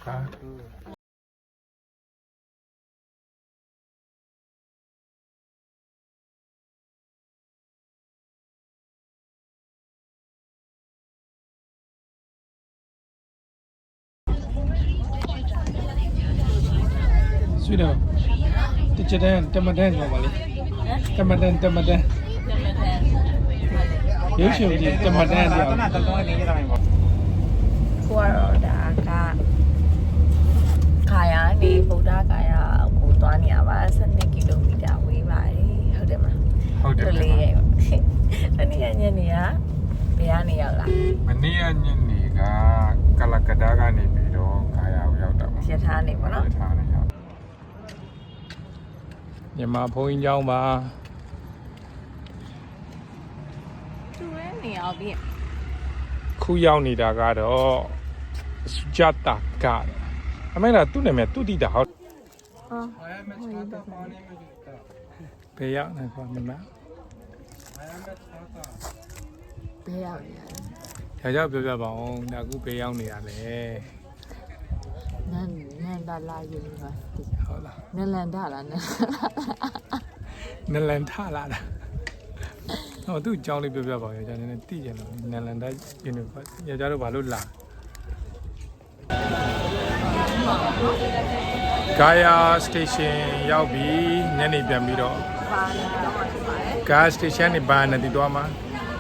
ဆွေးတော့တချတဲ့တမတန်းပြောပါလေတမတန်းရုပ်ရှင်ကြီးတမတန်းပြောကိုကတော့ဒါကခါရနေဗုဒ္ဓဂါယာကိုသွားနေရပါ12ကီလိုမီတာဝေးပါတယ်ဟုတ်တယ်မလားဟုတ်တယ်လေတနေ့ညနေကဘယ်ကနေရောက်လာမနေ့ညနေကကလကဒါကနေပြီးတော့ခါရကိုရောက်တာပါရထားနေပေါ့နော်ရထားနေရောက်မြန်မာဘုန်းကြီးကျောင်းပါသူရဲနေအောင်ပြီခုရောက်နေတာကတော့စကြတာကအမေလားသူ့နာမည်သူတိတာဟုတ်ဘယ်ရောက်နေခေါ်မမဘယ်ရောက်နေရလဲပြောပြပါဦးဒါကူဘယ်ရောက်နေရလဲနန်ဒါလာယူနီဗာစီတီဟုတ်လားနလန်ဒါလားနလန်ထလာတာဟောသူ့အကြောင်းလေးပြောပြပါဦးကြာနေနေသိကြလို့နလန်ဒါယူနီဗာစီကြာတော့ဘာလို့လာဂါယာစတေရှင်ရောက်ပြီညနေပြန်ပြီးတော့ဘာလဲတော့ပါတယ်ဂါယာစတေရှင်နေဘာနဲ့တည်သွားမှာ